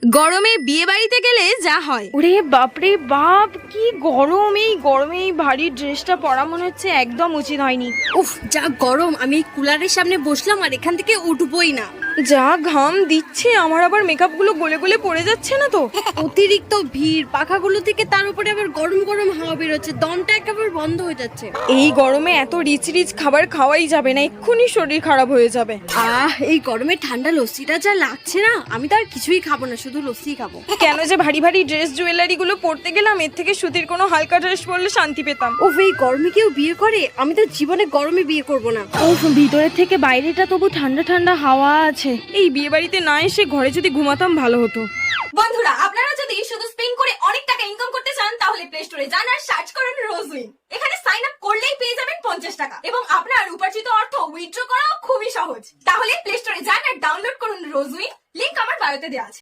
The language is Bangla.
গরমে বিয়ে বাড়িতে গেলে যা হয়। ওরে বাপরে বাপ, কি গরম! এই গরমে এই ভারী ড্রেসটা পরা মনে হচ্ছে একদম উচিত হয়নি। উফ, যা গরম! আমি এই কুলারের সামনে বসলাম আর এখান থেকে উঠবই না। যা ঘাম দিচ্ছে, আমার আবার মেকআপ গুলো গলে গলে পড়ে যাচ্ছে না তো? অতিরিক্ত ভিড়, পাখাগুলো থেকে তার উপরে আবার গরম গরম হাওয়া বেরোচ্ছে, দমটা একেবারে বন্ধ হয়ে যাচ্ছে। এই গরমে এত রিচ রিচ খাবার খাওয়াই যাবে না, এক্ষুনি শরীর খারাপ হয়ে যাবে। এই গরমে ঠান্ডা লস্যিটা যা লাগছে না, আমি তো আর কিছুই খাবো না, শুধু লস্যি খাবো। কেন যে ভারী ভারী ড্রেস জুয়েলারি গুলো পরতে গেলাম, এর থেকে সুতির কোনো হালকা ড্রেস পরলে শান্তি পেতাম। উফ, এই গরমে কেউ বিয়ে করে? আমি তো জীবনে গরমে বিয়ে করব না। উফ, ভিতরের থেকে বাইরেটা তবু ঠান্ডা ঠান্ডা হাওয়া আছে। এই বিয়ে বাড়িতে না এসে ঘরে যদি ঘুমাতাম ভালো হতো। বন্ধুরা, আপনারা যদি শুধু স্পিন করে অনেক টাকা ইনকাম করতে চান তাহলে প্লে স্টোরে যান আর সার্চ করুন রোজউইন। এখানে সাইন আপ করলেই পেয়ে যাবেন 50 টাকা এবং আপনার উপার্জিত অর্থ উইথড্র করাও খুবই সহজ। তাহলে প্লে স্টোরে যান আর ডাউনলোড করুন রোজউইন, লিংক আমার বায়োতে দেওয়া আছে।